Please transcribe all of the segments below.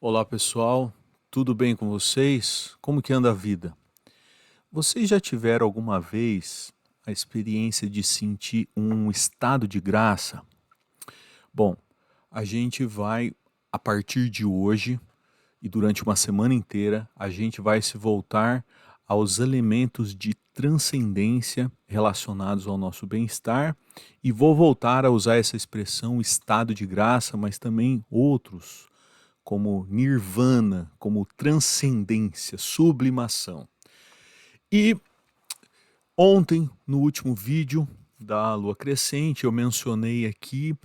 Olá pessoal, tudo bem com vocês? Como que anda a vida? Vocês já tiveram alguma vez a experiência de sentir um estado de graça? Bom, a gente vai, a partir de hoje e durante uma semana inteira, a gente vai se voltar aos elementos de transcendência relacionados ao nosso bem-estar e vou voltar a usar essa expressão estado de graça, mas também outros como nirvana, como transcendência, sublimação. E ontem, no último vídeo da Lua Crescente, eu mencionei aqui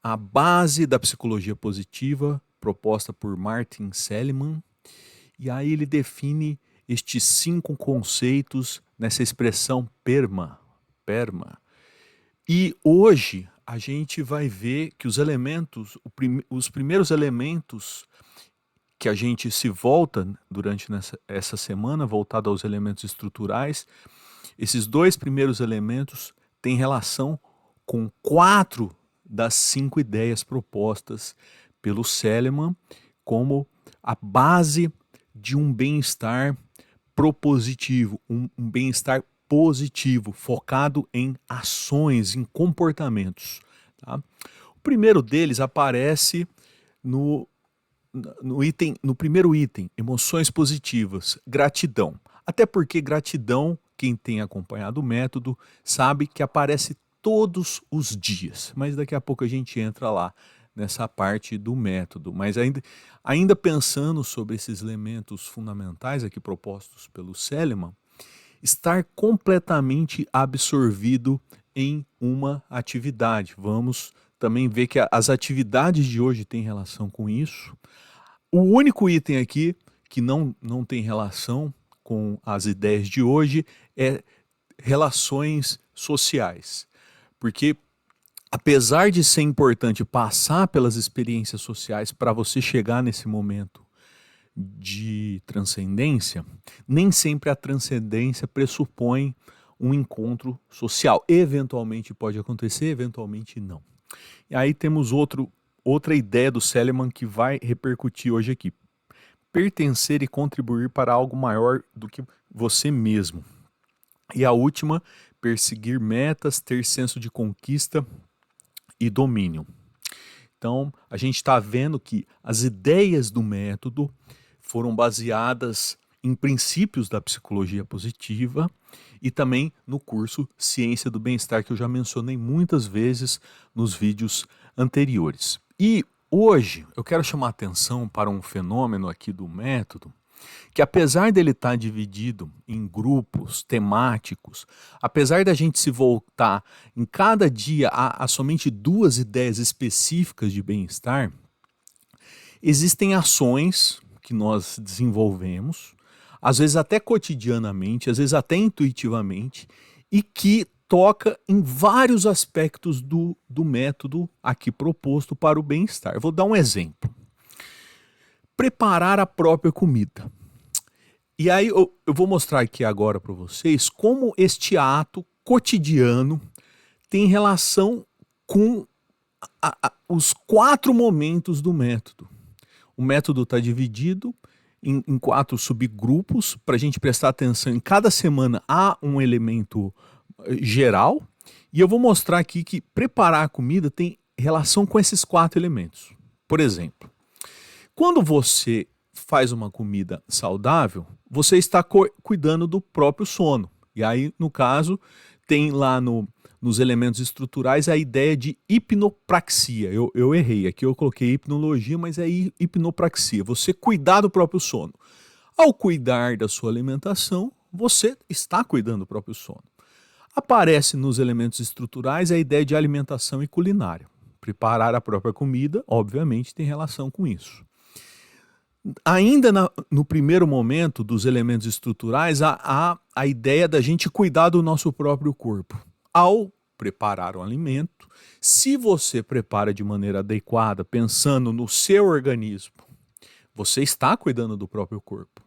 a base da psicologia positiva proposta por Martin Seligman, e aí ele define estes 5 conceitos nessa expressão perma. E hoje a gente vai ver que os elementos, os primeiros elementos que a gente se volta durante essa semana, voltado aos elementos estruturais, esses 2 primeiros elementos têm relação com 4 das 5 ideias propostas pelo Seligman como a base de um bem-estar propositivo, um bem-estar positivo, focado em ações, em comportamentos. Tá? O primeiro deles aparece no primeiro item, emoções positivas, gratidão. Até porque gratidão, quem tem acompanhado o método, sabe que aparece todos os dias. Mas daqui a pouco a gente entra lá nessa parte do método. Mas ainda pensando sobre esses elementos fundamentais aqui propostos pelo Seligman, estar completamente absorvido em uma atividade. Vamos também ver que as atividades de hoje têm relação com isso. O único item aqui que não tem relação com as ideias de hoje é relações sociais. Porque apesar de ser importante passar pelas experiências sociais para você chegar nesse momento de transcendência, nem sempre a transcendência pressupõe um encontro social. Eventualmente pode acontecer, eventualmente não. E aí temos outra ideia do Seligman que vai repercutir hoje aqui. Pertencer e contribuir para algo maior do que você mesmo. E a última, perseguir metas, ter senso de conquista e domínio. Então, a gente está vendo que as ideias do método foram baseadas em princípios da psicologia positiva e também no curso Ciência do Bem-Estar, que eu já mencionei muitas vezes nos vídeos anteriores. E hoje eu quero chamar a atenção para um fenômeno aqui do método, que apesar dele estar dividido em grupos temáticos, apesar da gente se voltar em cada dia a somente 2 ideias específicas de bem-estar, existem ações que nós desenvolvemos, às vezes até cotidianamente, às vezes até intuitivamente, e que toca em vários aspectos do método aqui proposto para o bem-estar. Eu vou dar um exemplo. Preparar a própria comida. E aí eu vou mostrar aqui agora para vocês como este ato cotidiano tem relação com os 4 momentos do método. O método está dividido em 4 subgrupos para a gente prestar atenção. Em cada semana há um elemento geral e eu vou mostrar aqui que preparar a comida tem relação com esses 4 elementos. Por exemplo, quando você faz uma comida saudável, você está cuidando do próprio sono. E aí, no caso, tem lá nos elementos estruturais a ideia de hipnopraxia. Eu errei, aqui eu coloquei hipnologia, mas é hipnopraxia. Você cuidar do próprio sono. Ao cuidar da sua alimentação, você está cuidando do próprio sono. Aparece nos elementos estruturais a ideia de alimentação e culinária. Preparar a própria comida, obviamente, tem relação com isso. Ainda no primeiro momento dos elementos estruturais, há a ideia da gente cuidar do nosso próprio corpo. Ao preparar o alimento, se você prepara de maneira adequada, pensando no seu organismo, você está cuidando do próprio corpo.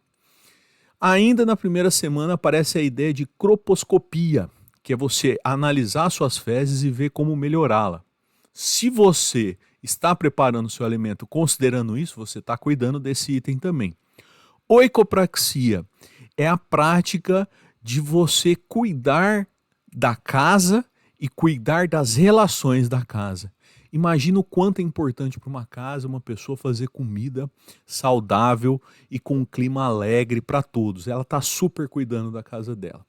Ainda na primeira semana aparece a ideia de croposcopia, que é você analisar suas fezes e ver como melhorá-la. Se você está preparando o seu alimento considerando isso, você está cuidando desse item também. Oikopraxia é a prática de você cuidar da casa e cuidar das relações da casa. Imagina o quanto é importante para uma casa uma pessoa fazer comida saudável e com um clima alegre para todos. Ela está super cuidando da casa dela.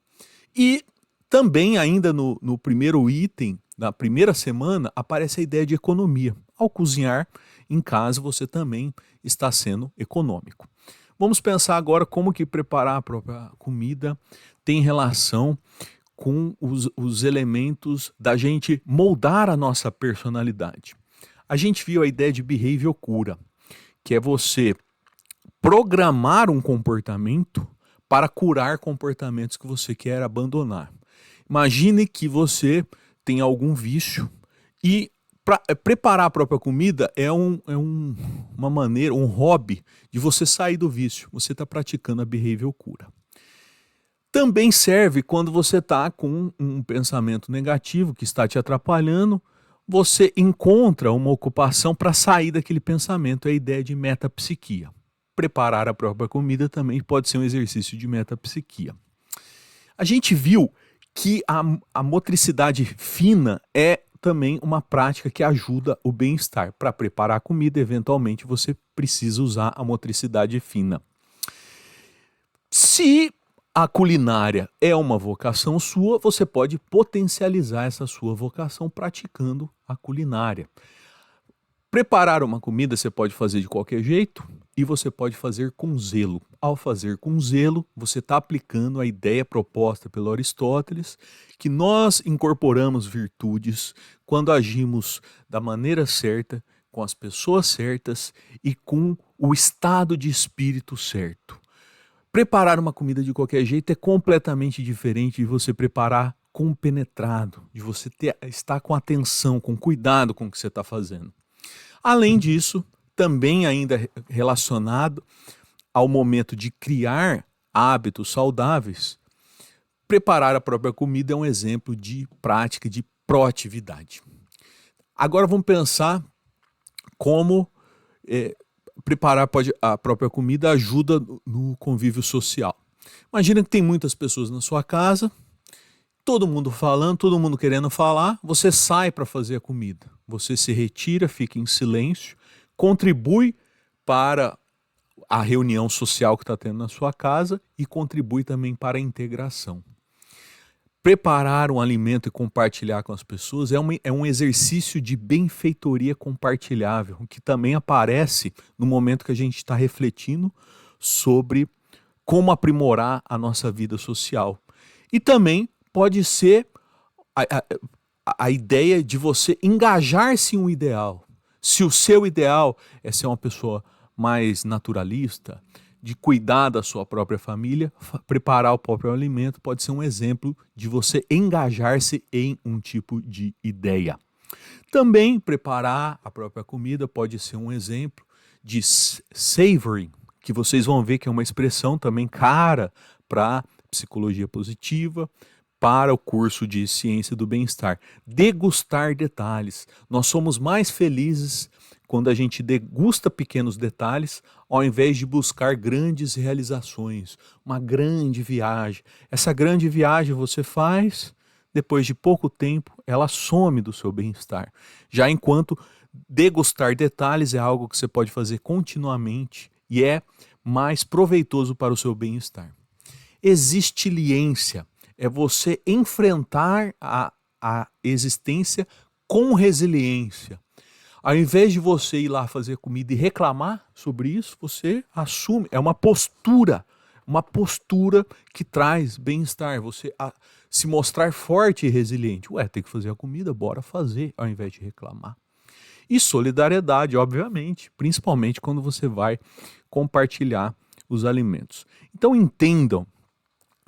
E também ainda no primeiro item, na primeira semana, aparece a ideia de economia. Ao cozinhar em casa, você também está sendo econômico. Vamos pensar agora como que preparar a própria comida tem relação com os elementos da gente moldar a nossa personalidade. A gente viu a ideia de behavior cura, que é você programar um comportamento para curar comportamentos que você quer abandonar. Imagine que você tem algum vício e preparar a própria comida é uma maneira, um hobby de você sair do vício. Você está praticando a behavior cura. Também serve quando você está com um pensamento negativo que está te atrapalhando, você encontra uma ocupação para sair daquele pensamento. É a ideia de metapsiquia. Preparar a própria comida também pode ser um exercício de metapsiquia. A gente viu que a motricidade fina é também uma prática que ajuda o bem-estar. Para preparar a comida, eventualmente, você precisa usar a motricidade fina. Se a culinária é uma vocação sua, você pode potencializar essa sua vocação praticando a culinária. Preparar uma comida você pode fazer de qualquer jeito e você pode fazer com zelo. Ao fazer com zelo, você está aplicando a ideia proposta pelo Aristóteles, que nós incorporamos virtudes quando agimos da maneira certa, com as pessoas certas e com o estado de espírito certo. Preparar uma comida de qualquer jeito é completamente diferente de você preparar compenetrado, de você estar com atenção, com cuidado com o que você está fazendo. Além disso, também ainda relacionado ao momento de criar hábitos saudáveis, preparar a própria comida é um exemplo de prática de proatividade. Agora vamos pensar como preparar a própria comida ajuda no convívio social. Imagina que tem muitas pessoas na sua casa, todo mundo falando, todo mundo querendo falar, você sai para fazer a comida. Você se retira, fica em silêncio, contribui para a reunião social que está tendo na sua casa e contribui também para a integração. Preparar um alimento e compartilhar com as pessoas é um exercício de benfeitoria compartilhável, que também aparece no momento que a gente está refletindo sobre como aprimorar a nossa vida social. E também pode ser a ideia de você engajar-se em um ideal. Se o seu ideal é ser uma pessoa mais naturalista, de cuidar da sua própria família, preparar o próprio alimento pode ser um exemplo de você engajar-se em um tipo de ideia. Também preparar a própria comida pode ser um exemplo de savoring, que vocês vão ver que é uma expressão também cara para psicologia positiva, para o curso de ciência do bem-estar. Degustar detalhes. Nós somos mais felizes quando a gente degusta pequenos detalhes, ao invés de buscar grandes realizações, uma grande viagem. Essa grande viagem você faz, depois de pouco tempo, ela some do seu bem-estar. Já enquanto degustar detalhes é algo que você pode fazer continuamente e é mais proveitoso para o seu bem-estar. Existiliência é você enfrentar a existência com resiliência. Ao invés de você ir lá fazer comida e reclamar sobre isso, você assume. É uma postura que traz bem-estar. Você se mostrar forte e resiliente. Tem que fazer a comida, bora fazer, ao invés de reclamar. E solidariedade, obviamente, principalmente quando você vai compartilhar os alimentos. Então entendam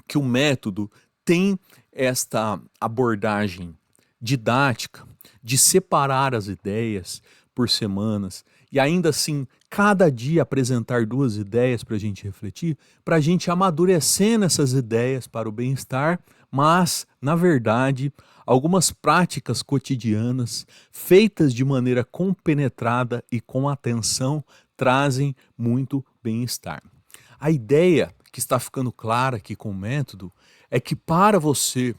que o método tem esta abordagem didática de separar as ideias por semanas e ainda assim cada dia apresentar 2 ideias para a gente refletir, para a gente amadurecendo essas ideias para o bem-estar, mas, na verdade, algumas práticas cotidianas, feitas de maneira compenetrada e com atenção, trazem muito bem-estar. A ideia que está ficando clara aqui com o método é que para você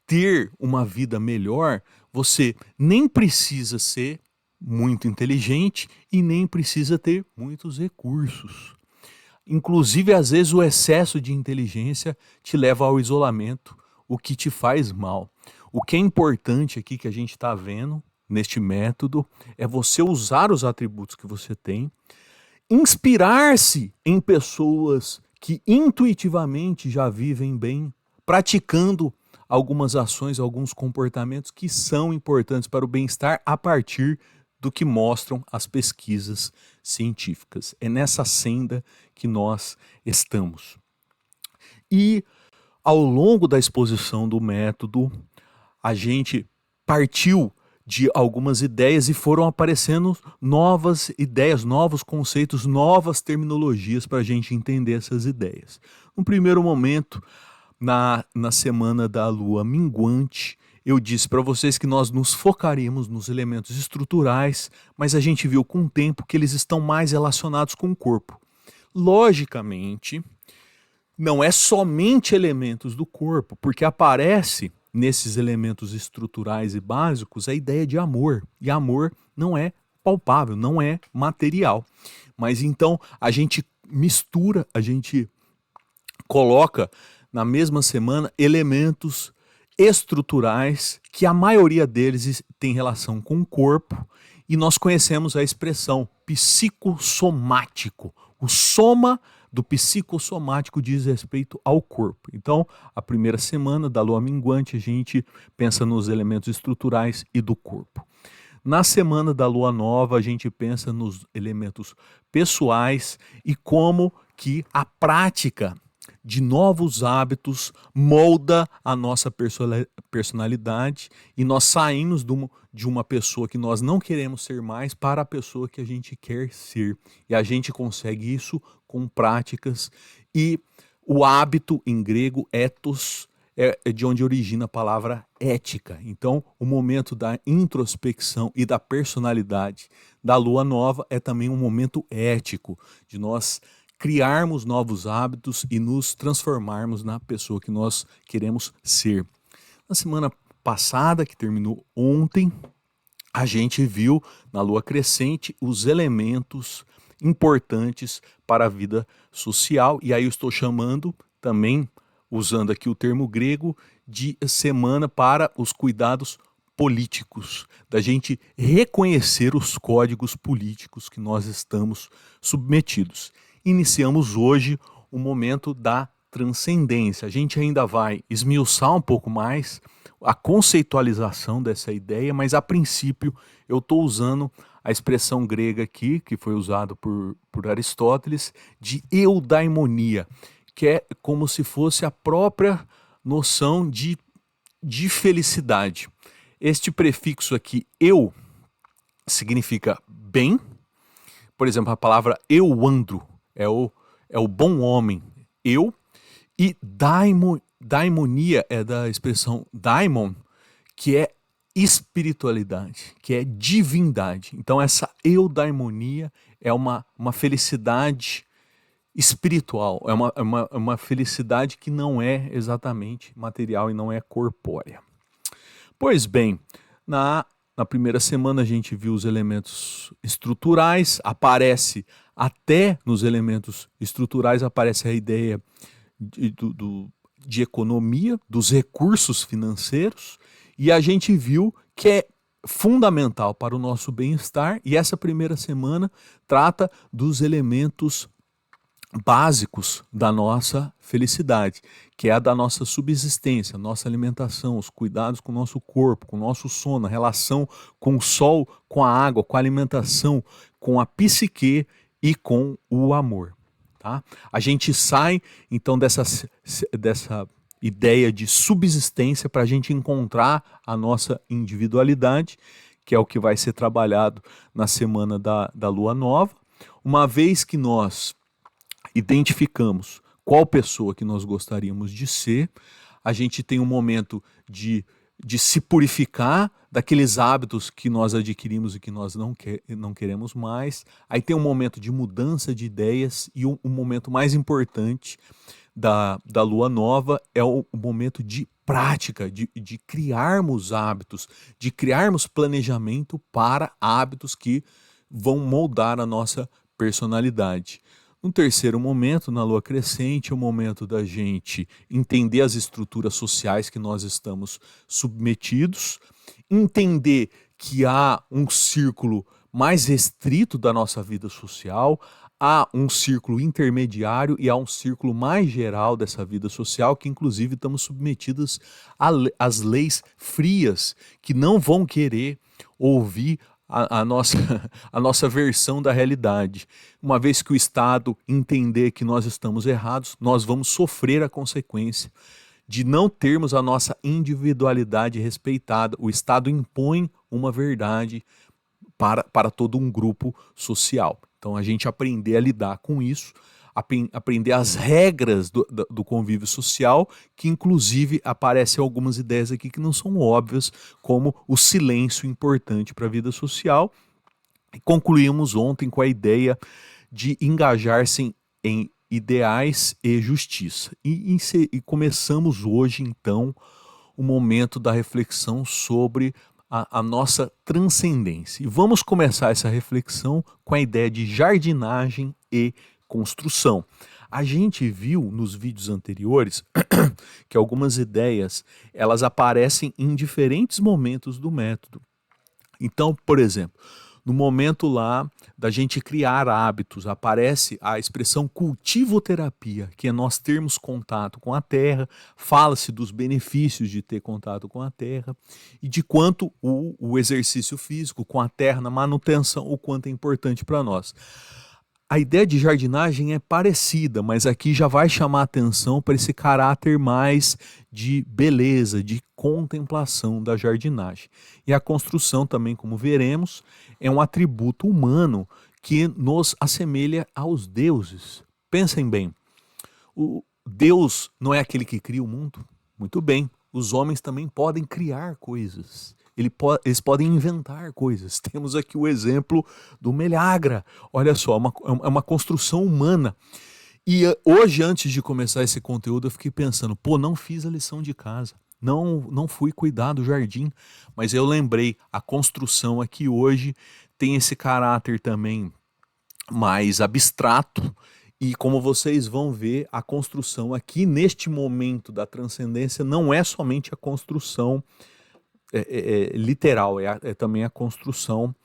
ter uma vida melhor, você nem precisa ser muito inteligente e nem precisa ter muitos recursos. Inclusive, às vezes, o excesso de inteligência te leva ao isolamento, o que te faz mal. O que é importante aqui que a gente está vendo neste método é você usar os atributos que você tem, inspirar-se em pessoas que intuitivamente já vivem bem, praticando algumas ações, alguns comportamentos que são importantes para o bem-estar a partir do que mostram as pesquisas científicas. É nessa senda que nós estamos. E ao longo da exposição do método, a gente partiu de algumas ideias e foram aparecendo novas ideias, novos conceitos, novas terminologias para a gente entender essas ideias. No primeiro momento, na semana da lua minguante, eu disse para vocês que nós nos focaríamos nos elementos estruturais, mas a gente viu com o tempo que eles estão mais relacionados com o corpo. Logicamente, não é somente elementos do corpo, porque aparece nesses elementos estruturais e básicos a ideia de amor. E amor não é palpável, não é material. Mas então a gente mistura, a gente coloca na mesma semana elementos estruturais que a maioria deles tem relação com o corpo e nós conhecemos a expressão psicossomático. O soma do psicossomático diz respeito ao corpo. Então, a primeira semana da lua minguante, a gente pensa nos elementos estruturais e do corpo. Na semana da lua nova, a gente pensa nos elementos pessoais e como que a prática de novos hábitos molda a nossa personalidade e nós saímos de uma pessoa que nós não queremos ser mais para a pessoa que a gente quer ser. E a gente consegue isso com práticas e o hábito em grego, ethos, é de onde origina a palavra ética. Então, o momento da introspecção e da personalidade da lua nova é também um momento ético, de nós criarmos novos hábitos e nos transformarmos na pessoa que nós queremos ser. Na semana passada, que terminou ontem, a gente viu na lua crescente os elementos importantes para a vida social, e aí eu estou chamando também, usando aqui o termo grego, de semana para os cuidados políticos, da gente reconhecer os códigos políticos que nós estamos submetidos. Iniciamos hoje o momento da transcendência. A gente ainda vai esmiuçar um pouco mais a conceitualização dessa ideia, mas a princípio eu estou usando a expressão grega aqui, que foi usada por Aristóteles, de eudaimonia, que é como se fosse a própria noção de felicidade. Este prefixo aqui, eu, significa bem. Por exemplo, a palavra euandro é o bom homem, eu. E daimonia é da expressão daimon, que é espiritualidade, que é divindade. Então essa eudaimonia é uma felicidade espiritual, é uma felicidade que não é exatamente material e não é corpórea. Pois bem, na primeira semana a gente viu os elementos estruturais, aparece até nos elementos estruturais aparece a ideia de economia, dos recursos financeiros, e a gente viu que é fundamental para o nosso bem-estar, e essa primeira semana trata dos elementos básicos da nossa felicidade, que é a da nossa subsistência, nossa alimentação, os cuidados com o nosso corpo, com o nosso sono, a relação com o sol, com a água, com a alimentação, com a psique e com o amor. Tá? A gente sai então dessa ideia de subsistência para a gente encontrar a nossa individualidade, que é o que vai ser trabalhado na semana da lua nova, uma vez que nós identificamos qual pessoa que nós gostaríamos de ser, a gente tem um momento de se purificar daqueles hábitos que nós adquirimos e que nós não queremos mais. Aí tem um momento de mudança de ideias e o momento mais importante da lua nova é o momento de prática, de criarmos hábitos, de criarmos planejamento para hábitos que vão moldar a nossa personalidade. Um terceiro momento, na lua crescente, é o momento da gente entender as estruturas sociais que nós estamos submetidos, entender que há um círculo mais restrito da nossa vida social, há um círculo intermediário e há um círculo mais geral dessa vida social, que inclusive estamos submetidos às leis frias, que não vão querer ouvir a nossa versão da realidade. Uma vez que o Estado entender que nós estamos errados, nós vamos sofrer a consequência de não termos a nossa individualidade respeitada. O Estado impõe uma verdade para todo um grupo social. Então a gente aprender a lidar com isso, aprender as regras do convívio social, que inclusive aparecem algumas ideias aqui que não são óbvias, como o silêncio importante para a vida social. E concluímos ontem com a ideia de engajar-se em ideais e justiça. E começamos hoje, então, o momento da reflexão sobre a nossa transcendência. E vamos começar essa reflexão com a ideia de jardinagem e construção. A gente viu nos vídeos anteriores que algumas ideias elas aparecem em diferentes momentos do método. Então, por exemplo, no momento lá da gente criar hábitos, aparece a expressão cultivoterapia, que é nós termos contato com a terra, fala-se dos benefícios de ter contato com a terra e de quanto o exercício físico com a terra na manutenção, o quanto é importante para nós. A ideia de jardinagem é parecida, mas aqui já vai chamar a atenção para esse caráter mais de beleza, de contemplação da jardinagem. E a construção também, como veremos, é um atributo humano que nos assemelha aos deuses. Pensem bem, o Deus não é aquele que cria o mundo? Muito bem, os homens também podem criar coisas. Eles podem inventar coisas. Temos aqui o exemplo do Melhagra. Olha só, é uma construção humana. E hoje, antes de começar esse conteúdo, eu fiquei pensando, não fiz a lição de casa. Não fui cuidar do jardim. Mas eu lembrei, a construção aqui hoje tem esse caráter também mais abstrato. E como vocês vão ver, a construção aqui, neste momento da transcendência, não é somente a construção literal, é também a construção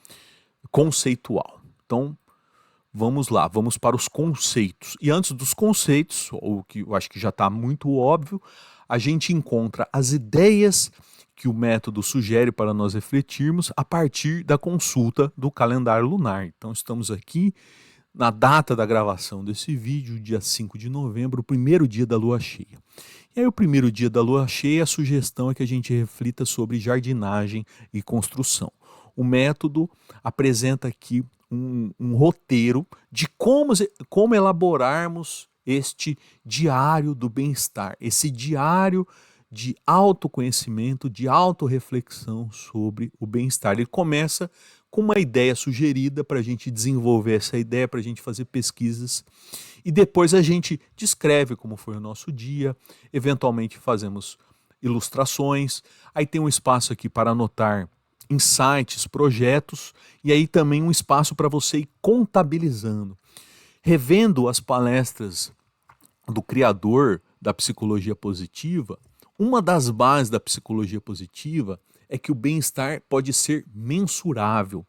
conceitual. Então, vamos lá, vamos para os conceitos. E antes dos conceitos, o que eu acho que já está muito óbvio, a gente encontra as ideias que o método sugere para nós refletirmos a partir da consulta do calendário lunar. Então, estamos aqui na data da gravação desse vídeo, dia 5 de novembro, o primeiro dia da lua cheia. E aí, o primeiro dia da lua cheia, a sugestão é que a gente reflita sobre jardinagem e construção. O método apresenta aqui um roteiro de como elaborarmos este diário do bem-estar, esse diário de autoconhecimento, de autorreflexão sobre o bem-estar. Ele começa com uma ideia sugerida para a gente desenvolver essa ideia, para a gente fazer pesquisas, e depois a gente descreve como foi o nosso dia, eventualmente fazemos ilustrações, aí tem um espaço aqui para anotar insights, projetos, e aí também um espaço para você ir contabilizando. Revendo as palestras do criador da psicologia positiva, uma das bases da psicologia positiva é que o bem-estar pode ser mensurável.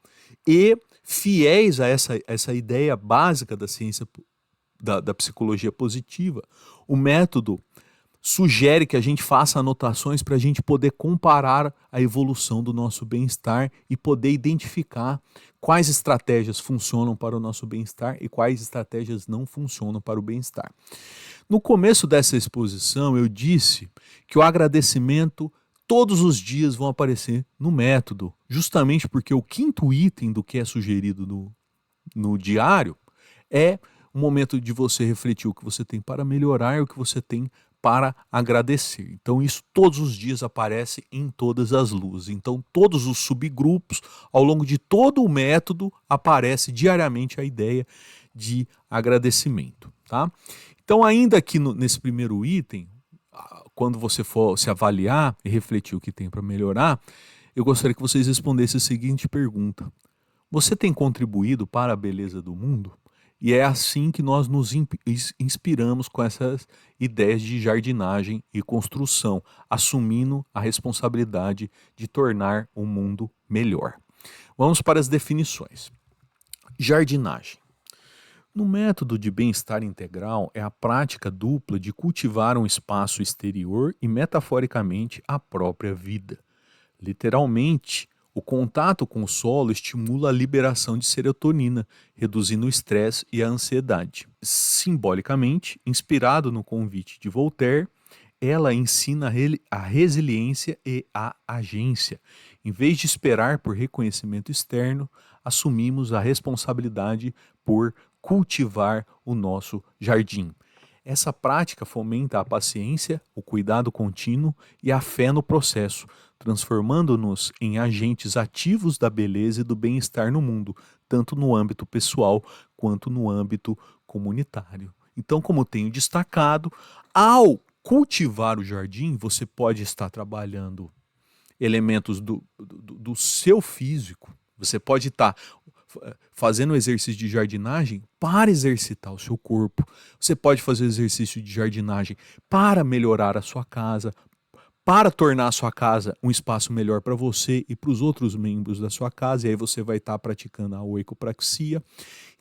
E fiéis a essa ideia básica da ciência da psicologia positiva, o método sugere que a gente faça anotações para a gente poder comparar a evolução do nosso bem-estar e poder identificar quais estratégias funcionam para o nosso bem-estar e quais estratégias não funcionam para o bem-estar. No começo dessa exposição, eu disse que o agradecimento todos os dias vão aparecer no método, justamente porque o quinto item do que é sugerido no diário é o momento de você refletir o que você tem para melhorar e o que você tem para agradecer. Então isso todos os dias aparece em todas as luzes. Então todos os subgrupos, ao longo de todo o método, aparece diariamente a ideia de agradecimento, tá? Então ainda aqui nesse primeiro item, quando você for se avaliar e refletir o que tem para melhorar, eu gostaria que vocês respondessem a seguinte pergunta: você tem contribuído para a beleza do mundo? E é assim que nós nos inspiramos com essas ideias de jardinagem e construção, assumindo a responsabilidade de tornar o mundo melhor. Vamos para as definições. Jardinagem. No método de bem-estar integral, é a prática dupla de cultivar um espaço exterior e, metaforicamente, a própria vida. Literalmente, o contato com o solo estimula a liberação de serotonina, reduzindo o estresse e a ansiedade. Simbolicamente, inspirado no convite de Voltaire, ela ensina a resiliência e a agência. Em vez de esperar por reconhecimento externo, assumimos a responsabilidade por cultivar o nosso jardim. Essa prática fomenta a paciência, o cuidado contínuo e a fé no processo, transformando-nos em agentes ativos da beleza e do bem-estar no mundo, tanto no âmbito pessoal quanto no âmbito comunitário. Então, como tenho destacado, ao cultivar o jardim, você pode estar trabalhando elementos do seu físico, você pode estar fazendo exercício de jardinagem para exercitar o seu corpo, você pode fazer exercício de jardinagem para melhorar a sua casa, para tornar a sua casa um espaço melhor para você e para os outros membros da sua casa, e aí você vai estar praticando a oicopraxia.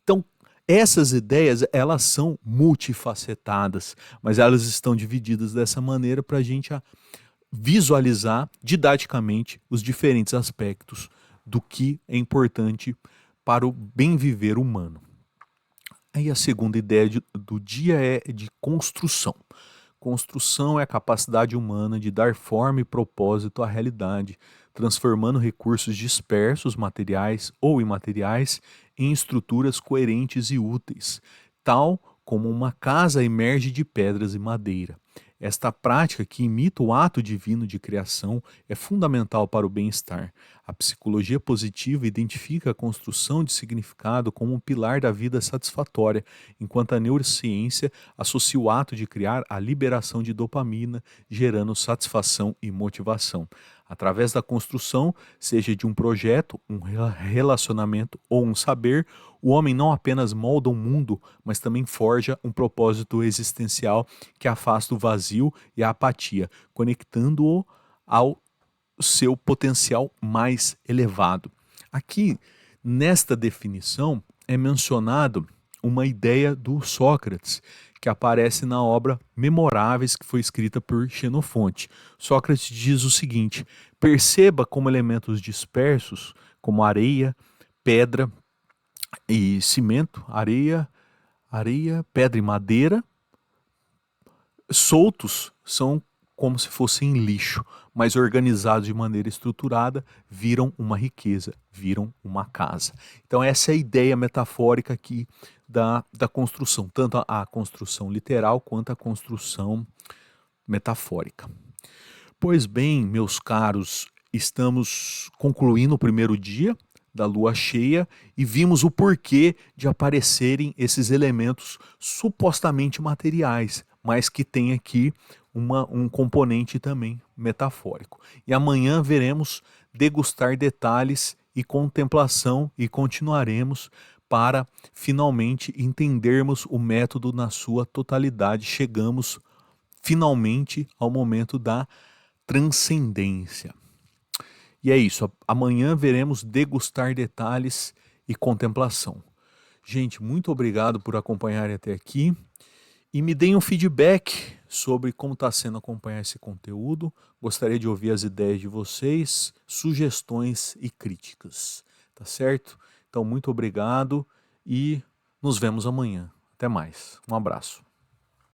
Então, essas ideias, elas são multifacetadas, mas elas estão divididas dessa maneira para a gente visualizar didaticamente os diferentes aspectos do que é importante para o bem viver humano. Aí a segunda ideia do dia é de construção. Construção é a capacidade humana de dar forma e propósito à realidade, transformando recursos dispersos, materiais ou imateriais, em estruturas coerentes e úteis, tal como uma casa emerge de pedras e madeira. Esta prática, que imita o ato divino de criação, é fundamental para o bem-estar. A psicologia positiva identifica a construção de significado como um pilar da vida satisfatória, enquanto a neurociência associa o ato de criar à liberação de dopamina, gerando satisfação e motivação. Através da construção, seja de um projeto, um relacionamento ou um saber, o homem não apenas molda o mundo, mas também forja um propósito existencial que afasta o vazio e a apatia, conectando-o ao seu potencial mais elevado. Aqui, nesta definição, é mencionado uma ideia do Sócrates, que aparece na obra Memoráveis, que foi escrita por Xenofonte. Sócrates diz o seguinte: perceba como elementos dispersos, como areia, pedra e cimento, pedra e madeira, soltos são como se fossem lixo, mas organizados de maneira estruturada, viram uma riqueza, viram uma casa. Então essa é a ideia metafórica aqui da construção, tanto a construção literal quanto a construção metafórica. Pois bem, meus caros, estamos concluindo o primeiro dia da lua cheia e vimos o porquê de aparecerem esses elementos supostamente materiais, mas que tem aqui um componente também metafórico. E amanhã veremos degustar detalhes e contemplação e continuaremos para finalmente entendermos o método na sua totalidade. Chegamos finalmente ao momento da transcendência. E é isso, amanhã veremos degustar detalhes e contemplação. Gente, muito obrigado por acompanharem até aqui e me deem um feedback sobre como está sendo acompanhar esse conteúdo. Gostaria de ouvir as ideias de vocês, sugestões e críticas, tá certo? Então, muito obrigado e nos vemos amanhã. Até mais. Um abraço.